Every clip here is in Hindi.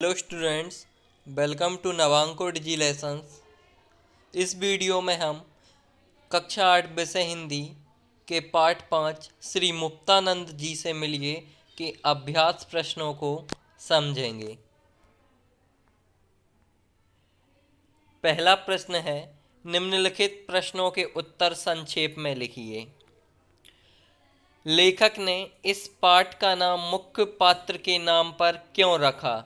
Hello students, welcome to Navanko digi lessons. इस वीडियो में हम कक्षा 8 विषय हिंदी के पाठ 5 श्री मुक्तानंद जी से मिलिए के अभ्यास प्रश्नों को समझेंगे। पहला प्रश्न है, निम्नलिखित प्रश्नों के उत्तर संक्षेप में लिखिए। लेखक ने इस पाठ का नाम मुख्य पात्र के नाम पर क्यों रखा?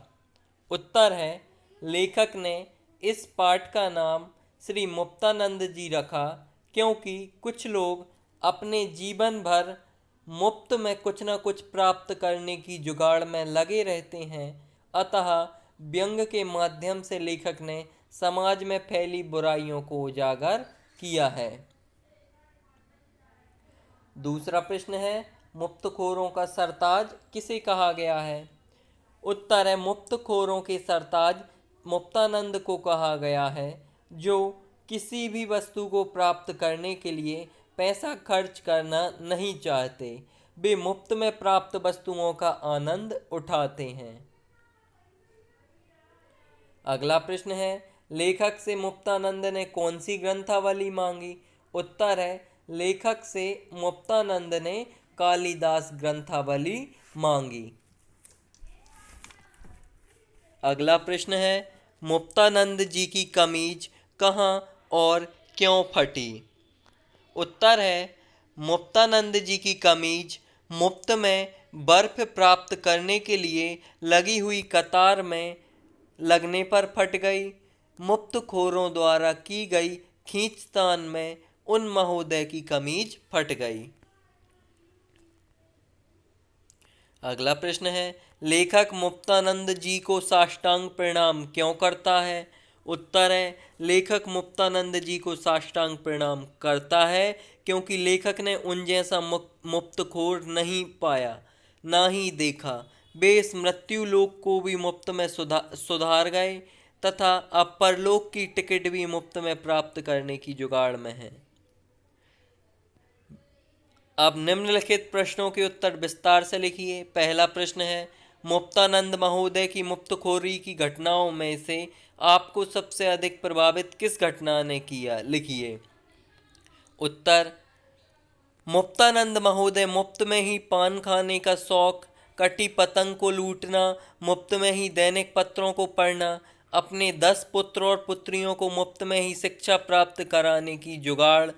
उत्तर है, लेखक ने इस पाठ का नाम श्री मुक्तानंद जी रखा क्योंकि कुछ लोग अपने जीवन भर मुफ्त में कुछ न कुछ प्राप्त करने की जुगाड़ में लगे रहते हैं। अतः व्यंग के माध्यम से लेखक ने समाज में फैली बुराइयों को उजागर किया है। दूसरा प्रश्न है, मुफ्तखोरों का सरताज किसे कहा गया है? उत्तर है, मुफ्तखोरों के सरताज मुक्तानंद को कहा गया है, जो किसी भी वस्तु को प्राप्त करने के लिए पैसा खर्च करना नहीं चाहते। वे मुफ्त में प्राप्त वस्तुओं का आनंद उठाते हैं। अगला प्रश्न है, लेखक से मुक्तानंद ने कौन सी ग्रंथावली मांगी? उत्तर है, लेखक से मुक्तानंद ने कालिदास ग्रंथावली मांगी। अगला प्रश्न है, मुक्तानंद जी की कमीज कहाँ और क्यों फटी? उत्तर है, मुक्तानंद जी की कमीज मुफ्त में बर्फ प्राप्त करने के लिए लगी हुई कतार में लगने पर फट गई। मुफ्तखोरों द्वारा की गई खींचतान में उन महोदय की कमीज फट गई। अगला प्रश्न है, लेखक मुक्तानंद जी को साष्टांग प्रणाम क्यों करता है? उत्तर है, लेखक मुक्तानंद जी को साष्टांग प्रणाम करता है क्योंकि लेखक ने उन जैसा मुफ्तखोर नहीं पाया, ना ही देखा। वे इस मृत्यु लोक को भी मुफ्त में सुधार गए तथा अब परलोक की टिकट भी मुफ्त में प्राप्त करने की जुगाड़ में है। अब निम्नलिखित प्रश्नों के उत्तर विस्तार से लिखिए। पहला प्रश्न है, मुक्तानंद महोदय की मुफ्तखोरी की घटनाओं में से आपको सबसे अधिक प्रभावित किस घटना ने किया? लिखिए। उत्तर, मुक्तानंद महोदय मुफ्त में ही पान खाने का शौक, कटी पतंग को लूटना, मुफ्त में ही दैनिक पत्रों को पढ़ना, अपने 10 पुत्र और पुत्रियों को मुफ्त में ही शिक्षा प्राप्त कराने की जुगाड़,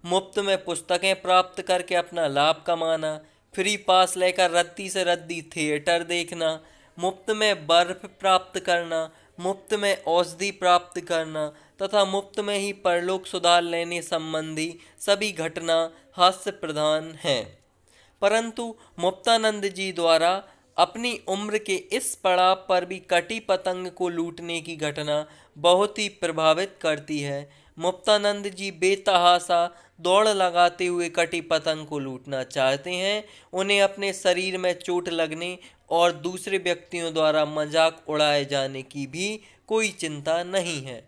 मुफ्त में पुस्तकें प्राप्त करके अपना लाभ कमाना, फ्री पास लेकर रद्दी से रद्दी थिएटर देखना, मुफ्त में बर्फ प्राप्त करना, मुफ्त में औषधि प्राप्त करना तथा मुफ्त में ही परलोक सुधार लेने संबंधी सभी घटना हास्य प्रधान हैं। परंतु मुक्तानंद जी द्वारा अपनी उम्र के इस पड़ाव पर भी कटी पतंग को लूटने की घटना बहुत ही प्रभावित करती है। मुक्तानंद जी बेतहाशा दौड़ लगाते हुए कटी पतंग को लूटना चाहते हैं। उन्हें अपने शरीर में चोट लगने और दूसरे व्यक्तियों द्वारा मजाक उड़ाए जाने की भी कोई चिंता नहीं है।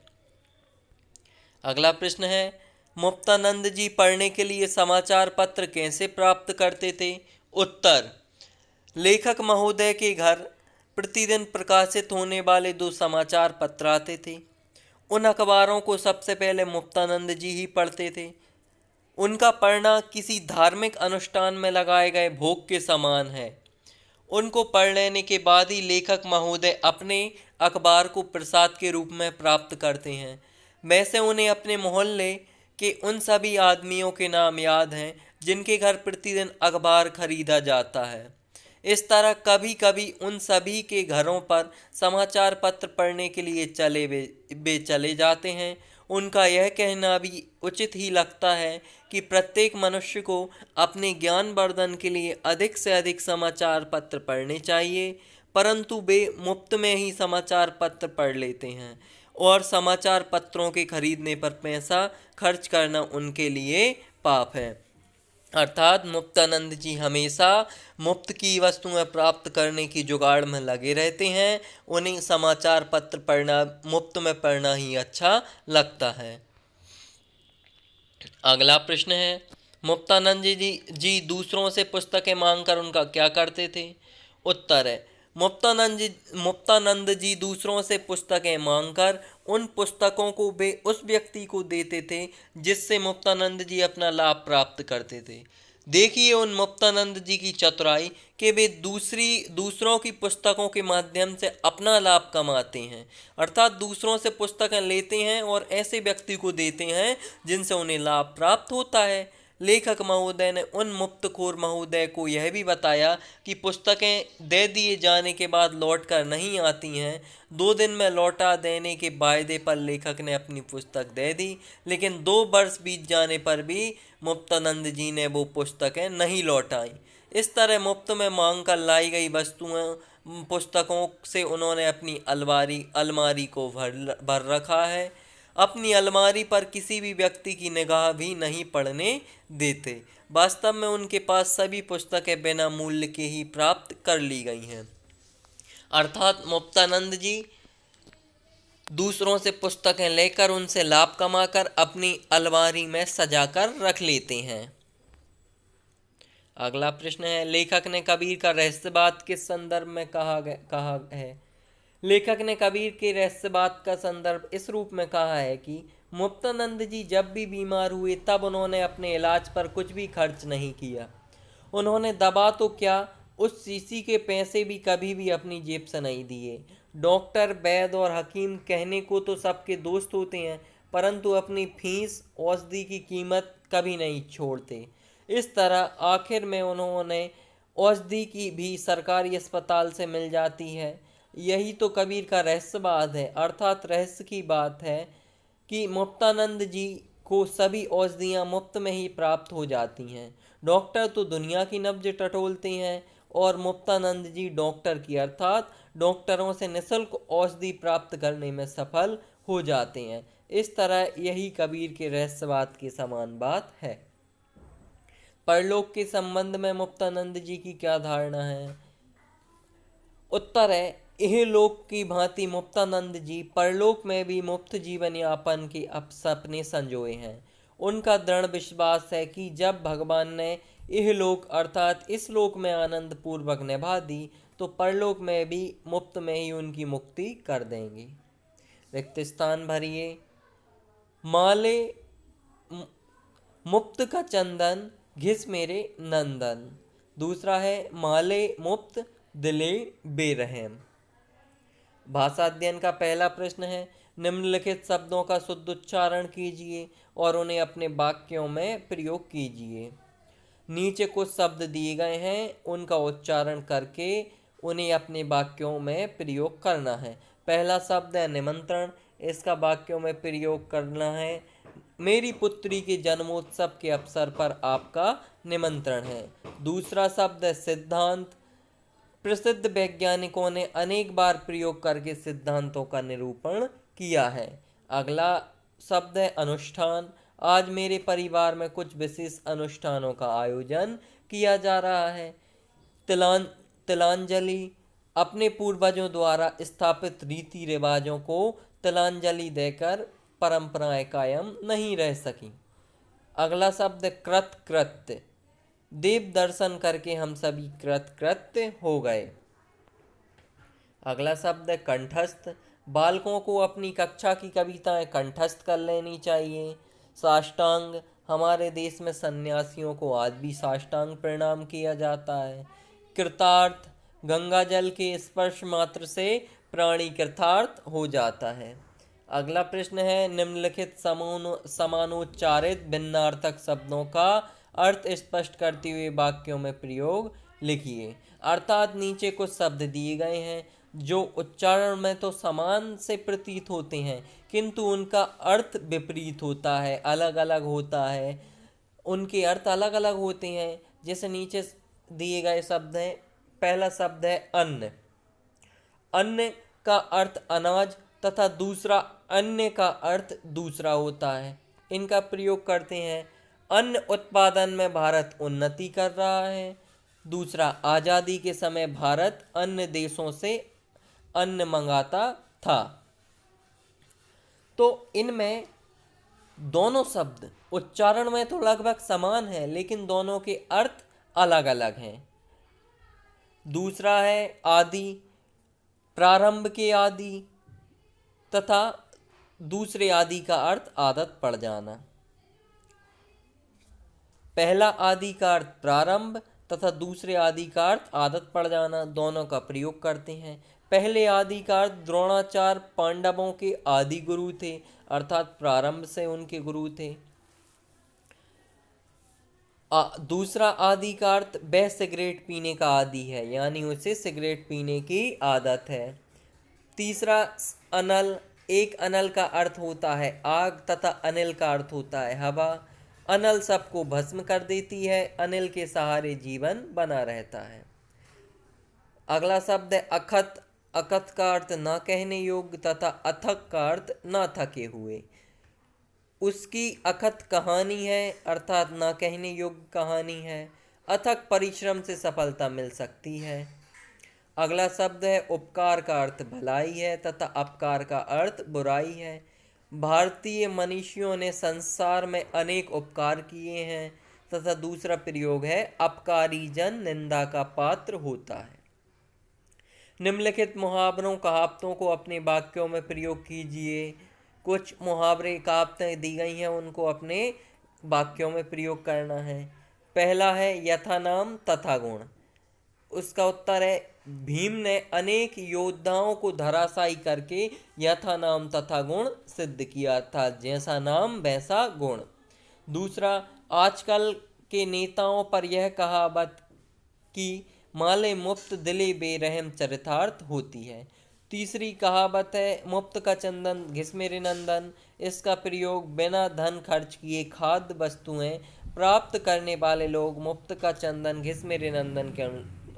अगला प्रश्न है, मुक्तानंद जी पढ़ने के लिए समाचार पत्र कैसे प्राप्त करते थे? उत्तर, लेखक महोदय के घर प्रतिदिन प्रकाशित होने वाले 2 समाचार पत्र आते थे। उन अखबारों को सबसे पहले मुक्तानंद जी ही पढ़ते थे। उनका पढ़ना किसी धार्मिक अनुष्ठान में लगाए गए भोग के समान है। उनको पढ़ लेने के बाद ही लेखक महोदय अपने अखबार को प्रसाद के रूप में प्राप्त करते हैं। वैसे उन्हें अपने मोहल्ले के उन सभी आदमियों के नाम याद हैं जिनके घर प्रतिदिन अखबार खरीदा जाता है। इस तरह कभी कभी उन सभी के घरों पर समाचार पत्र पढ़ने के लिए वे चले जाते हैं। उनका यह कहना भी उचित ही लगता है कि प्रत्येक मनुष्य को अपने ज्ञान वर्धन के लिए अधिक से अधिक समाचार पत्र पढ़ने चाहिए, परंतु वे मुफ्त में ही समाचार पत्र पढ़ लेते हैं और समाचार पत्रों के खरीदने पर पैसा खर्च करना उनके लिए पाप है। अर्थात मुक्तानंद जी हमेशा मुफ्त की वस्तुएं प्राप्त करने की जुगाड़ में लगे रहते हैं। उन्हें समाचार पत्र पढ़ना, मुफ्त में पढ़ना ही अच्छा लगता है। अगला प्रश्न है, मुक्तानंद जी दूसरों से पुस्तकें मांगकर उनका क्या करते थे? उत्तर है, मुक्तानंद जी दूसरों से पुस्तकें मांगकर उन पुस्तकों को वे उस व्यक्ति को देते थे जिससे मुक्तानंद जी अपना लाभ प्राप्त करते थे। देखिए उन मुक्तानंद जी की चतुराई कि वे दूसरों की पुस्तकों के माध्यम से अपना लाभ कमाते हैं, अर्थात दूसरों से पुस्तकें लेते हैं और ऐसे व्यक्ति को देते हैं जिनसे उन्हें लाभ प्राप्त होता है। लेखक महोदय ने उन मुफ्तखोर महोदय को यह भी बताया कि पुस्तकें दे दिए जाने के बाद लौट कर नहीं आती हैं। 2 दिन में लौटा देने के वायदे पर लेखक ने अपनी पुस्तक दे दी, लेकिन 2 वर्ष बीत जाने पर भी मुक्तानंद जी ने वो पुस्तकें नहीं लौटाई। इस तरह मुफ्त में मांग कर लाई गई वस्तुओं पुस्तकों से उन्होंने अपनी अलमारी को भर रखा है। अपनी अलमारी पर किसी भी व्यक्ति की निगाह भी नहीं पड़ने देते। वास्तव में उनके पास सभी पुस्तकें बिना मूल्य के ही प्राप्त कर ली गई हैं। अर्थात मुक्तानंद जी दूसरों से पुस्तकें लेकर उनसे लाभ कमाकर अपनी अलमारी में सजाकर रख लेते हैं। अगला प्रश्न है, लेखक ने कबीर का रहस्यवाद किस संदर्भ में कहा है? लेखक ने कबीर के रहस्यवाद का संदर्भ इस रूप में कहा है कि मुक्तानंद जी जब भी बीमार हुए तब उन्होंने अपने इलाज पर कुछ भी खर्च नहीं किया। उन्होंने दवा तो क्या, उस शीशी के पैसे भी कभी भी अपनी जेब से नहीं दिए। डॉक्टर, वैद्य और हकीम कहने को तो सबके दोस्त होते हैं, परंतु अपनी फीस औषधि की कीमत कभी नहीं छोड़ते। इस तरह आखिर में उन्होंने औषधि की भी सरकारी अस्पताल से मिल जाती है। यही तो कबीर का रहस्यवाद है। अर्थात रहस्य की बात है कि मुक्तानंद जी को सभी औषधियाँ मुफ्त में ही प्राप्त हो जाती हैं। डॉक्टर तो दुनिया की नब्ज टटोलते हैं और मुक्तानंद जी डॉक्टर की अर्थात डॉक्टरों से निःशुल्क औषधि प्राप्त करने में सफल हो जाते हैं। इस तरह यही कबीर के रहस्यवाद के समान बात है। परलोक के संबंध में मुक्तानंद जी की क्या धारणा है? उत्तर है, यह लोक की भांति मुक्तानंद जी परलोक में भी मुफ्त जीवन यापन के सपने संजोए हैं। उनका दृढ़ विश्वास है कि जब भगवान ने यह लोक अर्थात इस लोक में आनंद पूर्वक निभा दी तो परलोक में भी मुफ्त में ही उनकी मुक्ति कर देंगे। रिक्त स्थान भरिए। माले मुफ्त का चंदन घिस मेरे नंदन। दूसरा है, माले मुफ्त दिले बेरहम। भाषा अध्ययन का पहला प्रश्न है, निम्नलिखित शब्दों का शुद्ध उच्चारण कीजिए और उन्हें अपने वाक्यों में प्रयोग कीजिए। नीचे कुछ शब्द दिए गए हैं, उनका उच्चारण करके उन्हें अपने वाक्यों में प्रयोग करना है। पहला शब्द है निमंत्रण। इसका वाक्यों में प्रयोग करना है, मेरी पुत्री के जन्मोत्सव के अवसर पर आपका निमंत्रण है। दूसरा शब्द है सिद्धांत। प्रसिद्ध वैज्ञानिकों ने अनेक बार प्रयोग करके सिद्धांतों का निरूपण किया है। अगला शब्द है अनुष्ठान। आज मेरे परिवार में कुछ विशेष अनुष्ठानों का आयोजन किया जा रहा है। तिलांजलि, अपने पूर्वजों द्वारा स्थापित रीति रिवाजों को तिलांजलि देकर परंपराएं कायम नहीं रह सकी। अगला शब्द कृतकृत्य। देव दर्शन करके हम सभी कृतकृत्य हो गए। अगला शब्द है कंठस्थ। बालकों को अपनी कक्षा की कविताएं कंठस्थ कर लेनी चाहिए। साष्टांग, हमारे देश में सन्यासियों को आज भी साष्टांग प्रणाम किया जाता है। कृतार्थ, गंगा जल के स्पर्श मात्र से प्राणी कृतार्थ हो जाता है। अगला प्रश्न है, निम्नलिखित समानोच्चारित भिन्नार्थक शब्दों का अर्थ स्पष्ट करते हुए वाक्यों में प्रयोग लिखिए। अर्थात नीचे कुछ शब्द दिए गए हैं जो उच्चारण में तो समान से प्रतीत होते हैं किंतु उनका अर्थ विपरीत होता है, अलग अलग होता है, उनके अर्थ अलग अलग होते हैं। जैसे नीचे दिए गए शब्द हैं। पहला शब्द है अन्न। अन्न का अर्थ अनाज तथा दूसरा अन्य का अर्थ दूसरा होता है। इनका प्रयोग करते हैं, अन्न उत्पादन में भारत उन्नति कर रहा है। दूसरा, आज़ादी के समय भारत अन्य देशों से अन्न मंगाता था। तो इनमें दोनों शब्द उच्चारण में तो लगभग समान है लेकिन दोनों के अर्थ अलग अलग हैं। दूसरा है आदि। प्रारंभ के आदि तथा दूसरे आदि का अर्थ आदत पड़ जाना। पहला आदि का अर्थ प्रारंभ तथा दूसरे आदि का अर्थ आदत पड़ जाना, दोनों का प्रयोग करते हैं। पहले आदि का अर्थ द्रोणाचार्य पांडवों के आदि गुरु थे, अर्थात प्रारंभ से उनके गुरु थे। दूसरा आदि का अर्थ वह सिगरेट पीने का आदि है, यानी उसे सिगरेट पीने की आदत है। तीसरा अनल, एक अनल का अर्थ होता है आग तथा अनिल का अर्थ होता है हवा। अनल सबको भस्म कर देती है, अनिल के सहारे जीवन बना रहता है। अगला शब्द है अखत। अखत का अर्थ न कहने योग्य तथा अथक का अर्थ न थके हुए। उसकी अखत कहानी है, अर्थात न कहने योग्य कहानी है। अथक परिश्रम से सफलता मिल सकती है। अगला शब्द है उपकार का अर्थ भलाई है तथा अपकार का अर्थ बुराई है। भारतीय मनीषियों ने संसार में अनेक उपकार किए हैं तथा दूसरा प्रयोग है अपकारी जन निंदा का पात्र होता है। निम्नलिखित मुहावरों कहावतों को अपने वाक्यों में प्रयोग कीजिए। कुछ मुहावरे कहावतें दी गई हैं, उनको अपने वाक्यों में प्रयोग करना है। पहला है यथा नाम तथा गुण। उसका उत्तर है भीम ने अनेक योद्धाओं को धराशायी करके यथा नाम तथा गुण सिद्ध किया, अर्थात जैसा नाम वैसा गुण। दूसरा, आजकल के नेताओं पर यह कहावत कि माले मुफ्त दिले बेरहम चरितार्थ होती है। तीसरी कहावत है मुफ्त का चंदन घिसमेरे नंदन। इसका प्रयोग बिना धन खर्च किए खाद्य वस्तुएं प्राप्त करने वाले लोग मुफ्त का चंदन घिसमेरे नंदन के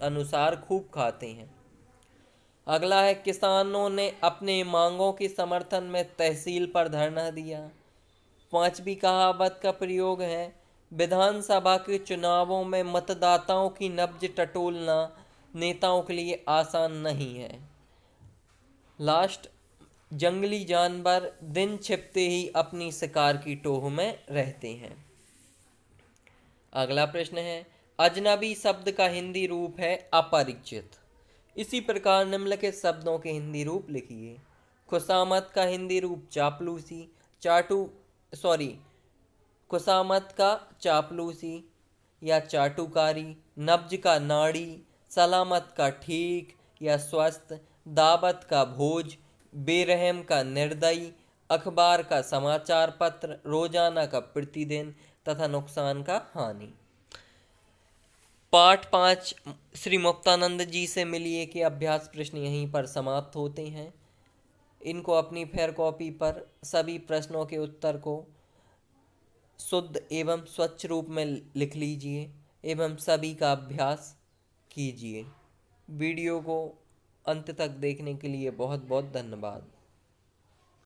अनुसार खूब खाते हैं। अगला है किसानों ने अपने मांगों के समर्थन में तहसील पर धरना दिया। पांचवी कहावत का प्रयोग है विधानसभा के चुनावों में मतदाताओं की नब्ज टटोलना नेताओं के लिए आसान नहीं है। लास्ट, जंगली जानवर दिन छिपते ही अपनी शिकार की टोह में रहते हैं। अगला प्रश्न है अजनबी शब्द का हिंदी रूप है अपरिचित। इसी प्रकार निम्नलिखित शब्दों के हिंदी रूप लिखिए। खुशामद का हिंदी रूप चापलूसी। खुशामद का चापलूसी या चाटुकारी। नब्ज का नाड़ी। सलामत का ठीक या स्वस्थ। दावत का भोज। बेरहम का निर्दयी। अखबार का समाचार पत्र। रोजाना का प्रतिदिन तथा नुकसान का हानि। पाठ 5 श्री मुक्तानंद जी से मिलिए के अभ्यास प्रश्न यहीं पर समाप्त होते हैं। इनको अपनी फेयर कॉपी पर सभी प्रश्नों के उत्तर को शुद्ध एवं स्वच्छ रूप में लिख लीजिए एवं सभी का अभ्यास कीजिए। वीडियो को अंत तक देखने के लिए बहुत बहुत धन्यवाद।